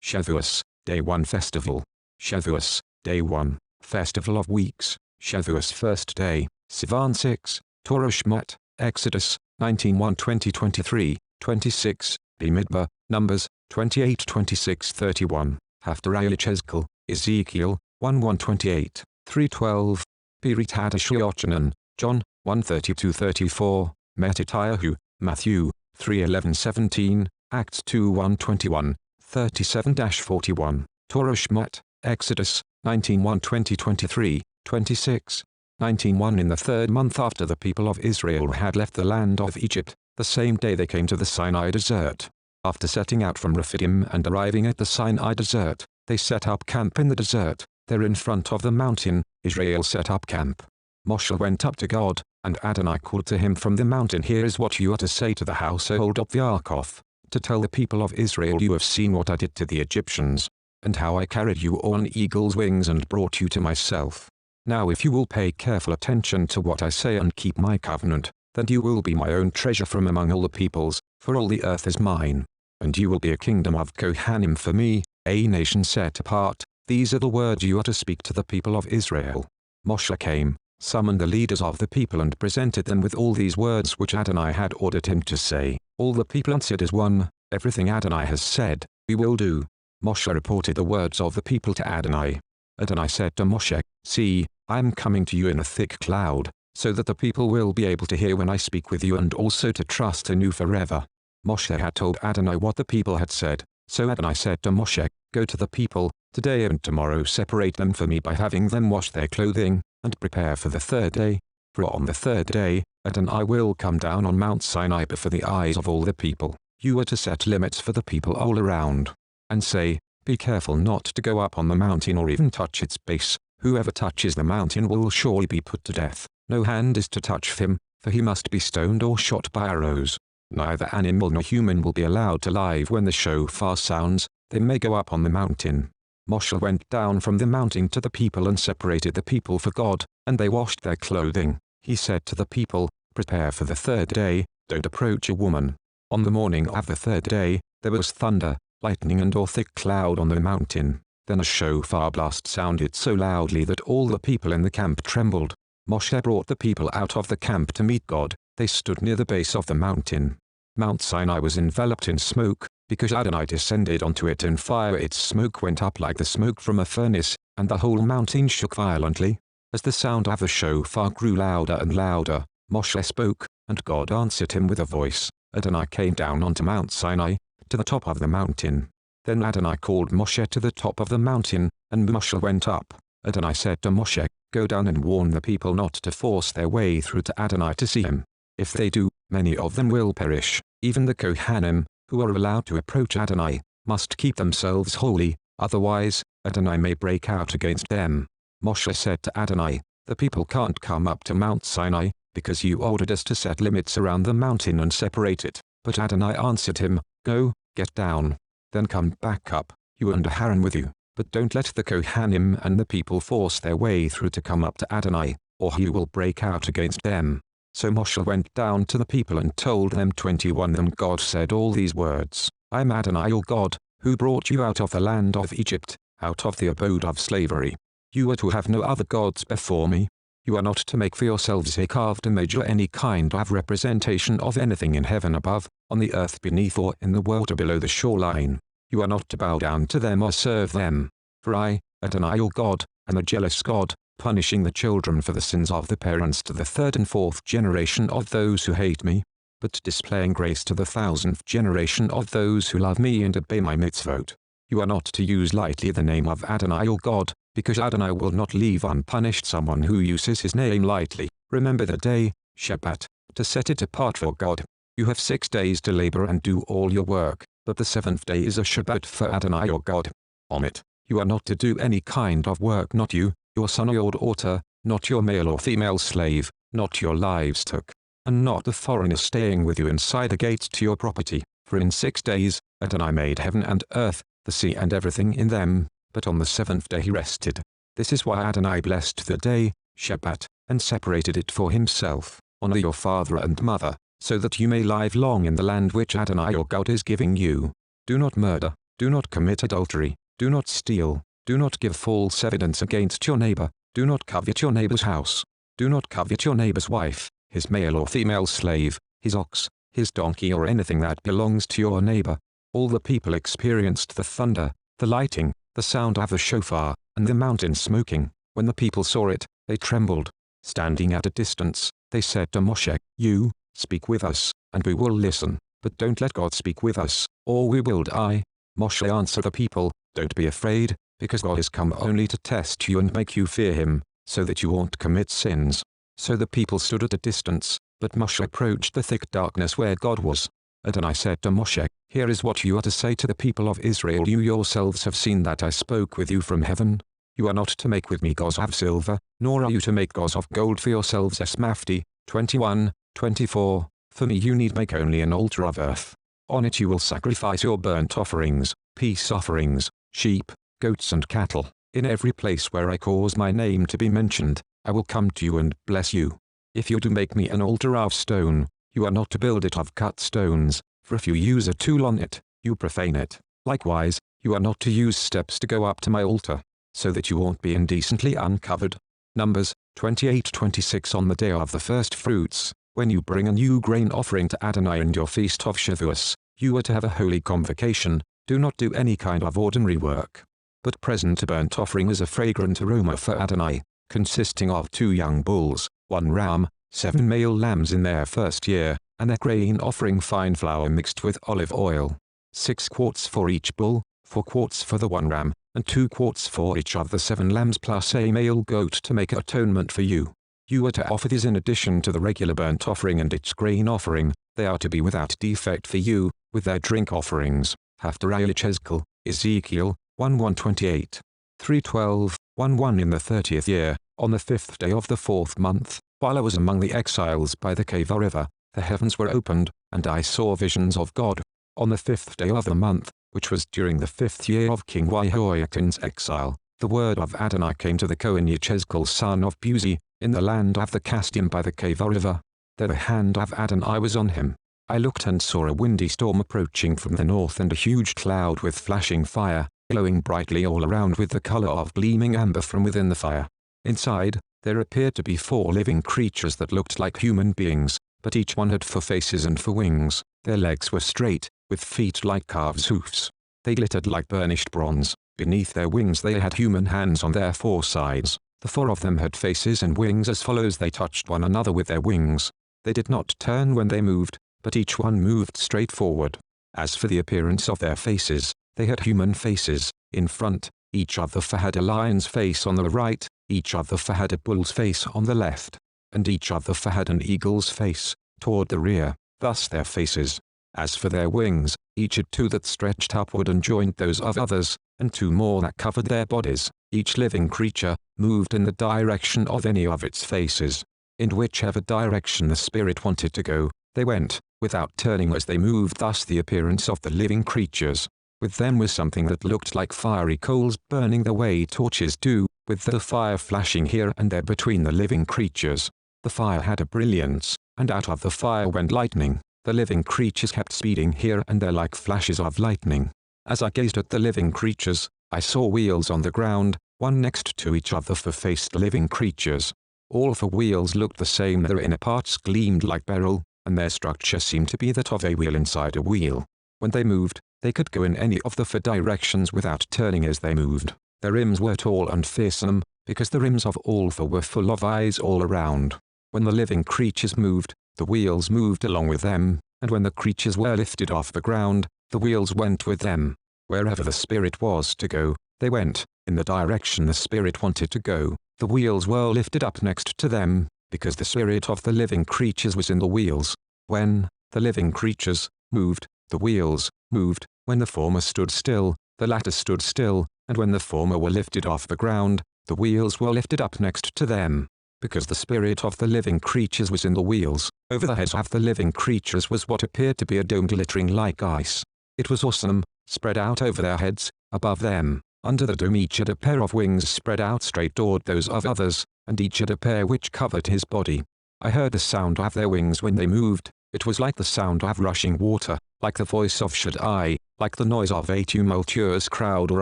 Shavuos, Day 1 Festival. Shavuos, Day 1, Festival of Weeks. Shavuos first day, Sivan 6, Torah Shemot, Exodus, 19:1-20-23, 26, Bamidbar, Numbers, 28-26-31, Haftarah Yechezk'el, Ezekiel, 1:1-28, 3:12, Pirit Hadashah Yochanan, John, 1:32-34, Mattityahu, Matthew, 3:11-17, Acts 2:1-21, 37-41, Torah Shemot, Exodus, 19:1-20-23, 26, 19:1 In the third month after the people of Israel had left the land of Egypt, the same day they came to the Sinai desert. After setting out from Rephidim and arriving at the Sinai desert, they set up camp in the desert. There in front of the mountain, Israel set up camp. Moshe went up to God, and Adonai called to him from the mountain. Here is what you are to say to the household of Yaakov, to tell the people of Israel, you have seen what I did to the Egyptians, and how I carried you on eagle's wings and brought you to myself. Now if you will pay careful attention to what I say and keep my covenant, then you will be my own treasure from among all the peoples, for all the earth is mine. And you will be a kingdom of Kohanim for me, a nation set apart. These are the words you are to speak to the people of Israel. Moshe came, summoned the leaders of the people and presented them with all these words which Adonai had ordered him to say. All the people answered as one, everything Adonai has said, we will do. Moshe reported the words of the people to Adonai. Adonai said to Moshe, see, I am coming to you in a thick cloud, so that the people will be able to hear when I speak with you and also to trust in you forever. Moshe had told Adonai what the people had said, so Adonai said to Moshe, go to the people, today and tomorrow separate them for me by having them wash their clothing, and prepare for the third day. For on the third day, Adonai will come down on Mount Sinai before the eyes of all the people. You are to set limits for the people all around, and say, be careful not to go up on the mountain or even touch its base. Whoever touches the mountain will surely be put to death. No hand is to touch him, for he must be stoned or shot by arrows. Neither animal nor human will be allowed to live when the shofar sounds. They may go up on the mountain. Moshe went down from the mountain to the people and separated the people for God, and they washed their clothing. He said to the people, prepare for the third day, don't approach a woman. On the morning of the third day, there was thunder, lightning and a thick cloud on the mountain. Then a shofar blast sounded so loudly that all the people in the camp trembled. Moshe brought the people out of the camp to meet God. They stood near the base of the mountain. Mount Sinai was enveloped in smoke, because Adonai descended onto it in fire. Its smoke went up like the smoke from a furnace, and the whole mountain shook violently. As the sound of the shofar grew louder and louder, Moshe spoke, and God answered him with a voice. Adonai came down onto Mount Sinai, to the top of the mountain. Then Adonai called Moshe to the top of the mountain, and Moshe went up. Adonai said to Moshe, go down and warn the people not to force their way through to Adonai to see him. If they do, many of them will perish. Even the Kohanim, who are allowed to approach Adonai, must keep themselves holy, otherwise, Adonai may break out against them. Moshe said to Adonai, the people can't come up to Mount Sinai, because you ordered us to set limits around the mountain and separate it. But Adonai answered him, go, get down. Then come back up, you and Aaron with you, but don't let the Kohanim and the people force their way through to come up to Adonai, or he will break out against them. So Moshe went down to the people and told them 21. Then God said all these words, I am Adonai your God, who brought you out of the land of Egypt, out of the abode of slavery. You are to have no other gods before me. You are not to make for yourselves a carved image or any kind of representation of anything in heaven above, on the earth beneath or in the water below the shoreline. You are not to bow down to them or serve them. For I, Adonai your God, am a jealous God, punishing the children for the sins of the parents to the third and fourth generation of those who hate me, but displaying grace to the 1000th generation of those who love me and obey my mitzvot. You are not to use lightly the name of Adonai your God, because Adonai will not leave unpunished someone who uses his name lightly. Remember the day, Shabbat, to set it apart for God. You have 6 days to labor and do all your work, but the 7th day is a Shabbat for Adonai your God. On it, you are not to do any kind of work, not you, your son or your daughter, not your male or female slave, not your livestock, and not the foreigner staying with you inside the gates to your property. For in 6 days, Adonai made heaven and earth, the sea and everything in them, but on the 7th day he rested. This is why Adonai blessed the day, Shabbat, and separated it for himself. Honor your father and mother, so that you may live long in the land which Adonai your God is giving you. Do not murder. Do not commit adultery. Do not steal. Do not give false evidence against your neighbor. Do not covet your neighbor's house. Do not covet your neighbor's wife, his male or female slave, his ox, his donkey or anything that belongs to your neighbor. All the people experienced the thunder, the lightning, the sound of the shofar, and the mountain smoking. When the people saw it, they trembled. Standing at a distance, they said to Moshe, "You, speak with us, and we will listen, but don't let God speak with us, or we will die." Moshe answered the people, "Don't be afraid, because God has come only to test you and make you fear him, so that you won't commit sins." So the people stood at a distance, but Moshe approached the thick darkness where God was. Adonai said to Moshe, "Here is what you are to say to the people of Israel. You yourselves have seen that I spoke with you from heaven. You are not to make with me gods of silver, nor are you to make gods of gold for yourselves." Mattityahu 21:24. For me you need make only an altar of earth. On it you will sacrifice your burnt offerings, peace offerings, sheep, goats and cattle. In every place where I cause my name to be mentioned, I will come to you and bless you. If you do make me an altar of stone, you are not to build it of cut stones, for if you use a tool on it, you profane it. Likewise, you are not to use steps to go up to my altar, so that you won't be indecently uncovered. Numbers 28:26. On the day of the first fruits, when you bring a new grain offering to Adonai and your feast of Shavuot, you are to have a holy convocation. Do not do any kind of ordinary work, but present a burnt offering as a fragrant aroma for Adonai, consisting of 2 young bulls, 1 ram, 7 male lambs in their first year, and their grain offering fine flour mixed with olive oil. 6 quarts for each bull, 4 quarts for the 1 ram, and 2 quarts for each of the 7 lambs plus a male goat to make atonement for you. You are to offer these in addition to the regular burnt offering and its grain offering. They are to be without defect for you, with their drink offerings. Haftarah Yechezk'el, Ezekiel, 1:128. 3:12, 1:1. In the 30th year, on the 5th day of the 4th month, while I was among the exiles by the Keva river, the heavens were opened, and I saw visions of God. On the 5th day of the month, which was during the 5th year of King Jehoiakim's exile, the word of Adonai came to the Kohen Yechezk'el son of Buzi, in the land of the Kasdim by the Keva river. There the hand of Adonai was on him. I looked and saw a windy storm approaching from the north and a huge cloud with flashing fire, glowing brightly all around with the color of gleaming amber from within the fire. Inside, there appeared to be 4 living creatures that looked like human beings, but each one had 4 faces and 4 wings. Their legs were straight, with feet like calves' hoofs. They glittered like burnished bronze. Beneath their wings they had human hands on their 4 sides. The 4 of them had faces and wings as follows. They touched one another with their wings. They did not turn when they moved, but each one moved straight forward. As for the appearance of their faces, they had human faces. In front, each of the 4 had a lion's face on the right, each of the 4 had a bull's face on the left, and each of the 4 had an eagle's face, toward the rear. Thus their faces. As for their wings, each had 2 that stretched upward and joined those of others, and 2 more that covered their bodies. Each living creature moved in the direction of any of its faces. In whichever direction the spirit wanted to go, they went, without turning as they moved. Thus the appearance of the living creatures. With them was something that looked like fiery coals burning the way torches do, with the fire flashing here and there between the living creatures. The fire had a brilliance, and out of the fire went lightning. The living creatures kept speeding here and there like flashes of lightning. As I gazed at the living creatures, I saw wheels on the ground, one next to each of the 4-faced living creatures. All 4 wheels looked the same. Their inner parts gleamed like beryl, and their structure seemed to be that of a wheel inside a wheel. When they moved, they could go in any of the 4 directions without turning as they moved. Their rims were tall and fearsome, because the rims of all 4 were full of eyes all around. When the living creatures moved, the wheels moved along with them, and when the creatures were lifted off the ground, the wheels went with them. Wherever the spirit was to go, they went, in the direction the spirit wanted to go. The wheels were lifted up next to them, because the spirit of the living creatures was in the wheels. When the living creatures moved, the wheels moved. When the former stood still, the latter stood still, and when the former were lifted off the ground, the wheels were lifted up next to them, because the spirit of the living creatures was in the wheels. Over the heads of the living creatures was what appeared to be a dome glittering like ice. It was awesome, spread out over their heads. Above them, under the dome, each had a pair of wings spread out straight toward those of others, and each had a pair which covered his body. I heard the sound of their wings when they moved. It was like the sound of rushing water, like the voice of Shaddai, like the noise of a tumultuous crowd or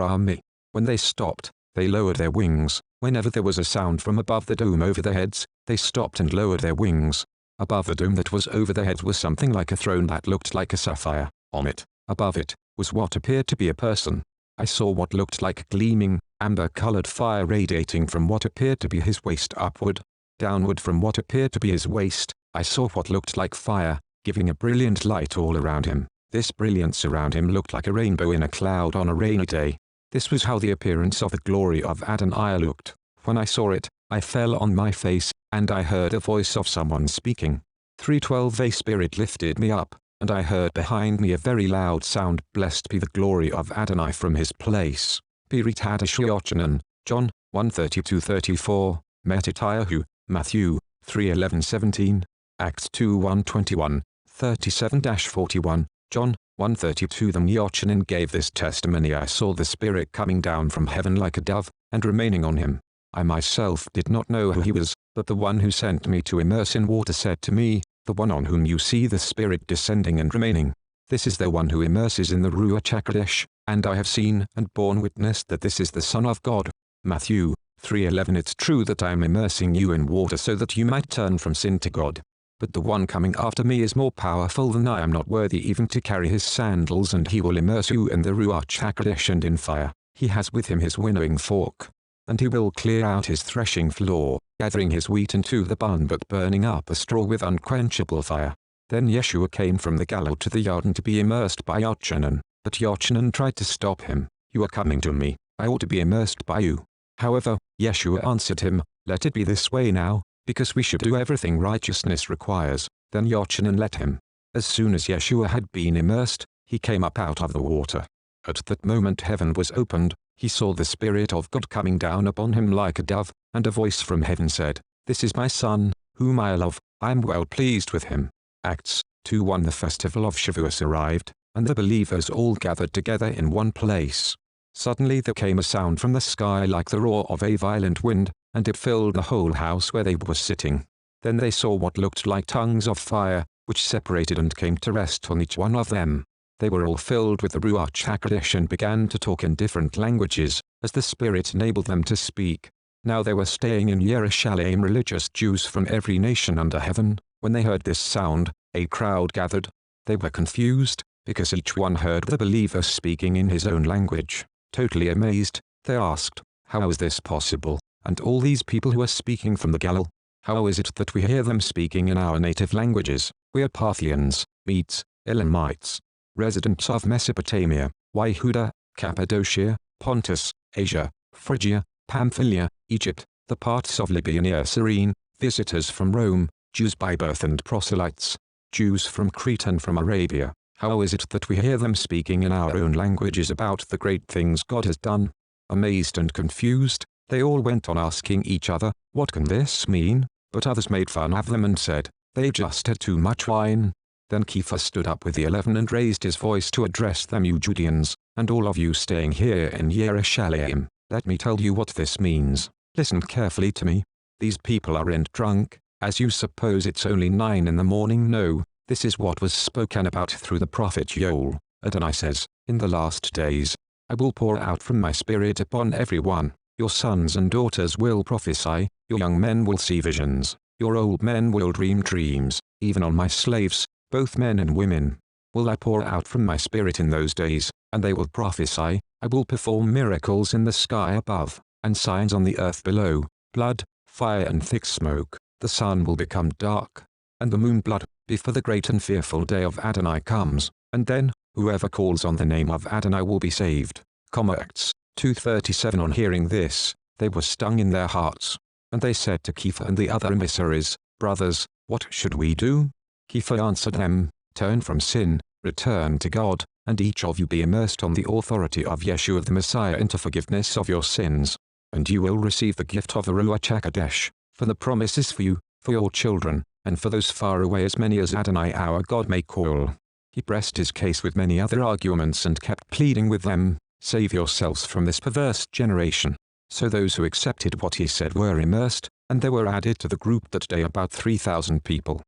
army. When they stopped, they lowered their wings. Whenever there was a sound from above the dome over their heads, they stopped and lowered their wings. Above the dome that was over their heads was something like a throne that looked like a sapphire. On it, above it, was what appeared to be a person. I saw what looked like gleaming, amber-colored fire radiating from what appeared to be his waist upward. Downward from what appeared to be his waist, I saw what looked like fire, giving a brilliant light all around him. This brilliance around him looked like a rainbow in a cloud on a rainy day. This was how the appearance of the glory of Adonai looked. When I saw it, I fell on my face, and I heard a voice of someone speaking. 3:12 A spirit lifted me up, and I heard behind me a very loud sound, "Blessed be the glory of Adonai from his place." Pirit Hadashah Yochanan, John, 1:32-34, Mattityahu, Matthew, 3:11-17, Acts 2:1-21, 37-41, John, 1:32. Then Yochanan gave this testimony: I saw the Spirit coming down from heaven like a dove, and remaining on him. I myself did not know who he was, but the one who sent me to immerse in water said to me, "The one on whom you see the Spirit descending and remaining, this is the one who immerses in the Ruach HaKodesh, and I have seen and borne witness that this is the Son of God." Matthew 3:11. It's true that I am immersing you in water so that you might turn from sin to God. But the one coming after me is more powerful than I am not worthy even to carry his sandals, and he will immerse you in the Ruach HaKodesh and in fire. He has with him his winnowing fork. And he will clear out his threshing floor, gathering his wheat into the barn but burning up a straw with unquenchable fire. Then Yeshua came from the Galilee to the Jordan to be immersed by Yochanan, but Yochanan tried to stop him. "You are coming to me, I ought to be immersed by you." However, Yeshua answered him, "Let it be this way now, because we should do everything righteousness requires." Then Yochanan let him. As soon as Yeshua had been immersed, he came up out of the water. At that moment heaven was opened. He saw the Spirit of God coming down upon him like a dove, and a voice from heaven said, "This is my Son, whom I love, I am well pleased with him." Acts 2:1. The festival of Shavuot arrived, and the believers all gathered together in one place. Suddenly there came a sound from the sky like the roar of a violent wind, and it filled the whole house where they were sitting. Then they saw what looked like tongues of fire, which separated and came to rest on each one of them. They were all filled with the Ruach HaKodesh and began to talk in different languages, as the Spirit enabled them to speak. Now there were staying in Jerusalem religious Jews from every nation under heaven. When they heard this sound, a crowd gathered. They were confused, because each one heard the believer speaking in his own language. Totally amazed, they asked, "How is this possible? And all these people who are speaking from the Galilee, how is it that we hear them speaking in our native languages? We are Parthians, Medes, Elamites, residents of Mesopotamia, Yehuda, Cappadocia, Pontus, Asia, Phrygia, Pamphylia, Egypt, the parts of Libya near Cyrene, visitors from Rome, Jews by birth and proselytes, Jews from Crete and from Arabia. How is it that we hear them speaking in our own languages about the great things God has done?" Amazed and confused, they all went on asking each other, "What can this mean?" But others made fun of them and said, "They just had too much wine." Then Kepha stood up with the 11 and raised his voice to address them. "You Judeans, and all of you staying here in Jerusalem, let me tell you what this means. Listen carefully to me. These people aren't drunk, as you suppose it's only 9 in the morning. No, this is what was spoken about through the prophet Joel. Adonai says, "In the last days, I will pour out from my Spirit upon everyone. Your sons and daughters will prophesy, your young men will see visions, your old men will dream dreams, even on my slaves, both men and women, will I pour out from my Spirit in those days, and they will prophesy. I will perform miracles in the sky above, and signs on the earth below, blood, fire and thick smoke. The sun will become dark, and the moon blood, before the great and fearful day of Adonai comes, and then, whoever calls on the name of Adonai will be saved." Acts 2:37. On hearing this, they were stung in their hearts, and they said to Kepha and the other emissaries, "Brothers, what should we do?" Kepha answered them, "Turn from sin, return to God, and each of you be immersed on the authority of Yeshua the Messiah into forgiveness of your sins, and you will receive the gift of the Ruach HaKodesh, for the promise is for you, for your children, and for those far away, as many as Adonai our God may call." He pressed his case with many other arguments and kept pleading with them, "Save yourselves from this perverse generation." So those who accepted what he said were immersed, and there were added to the group that day about 3,000 people.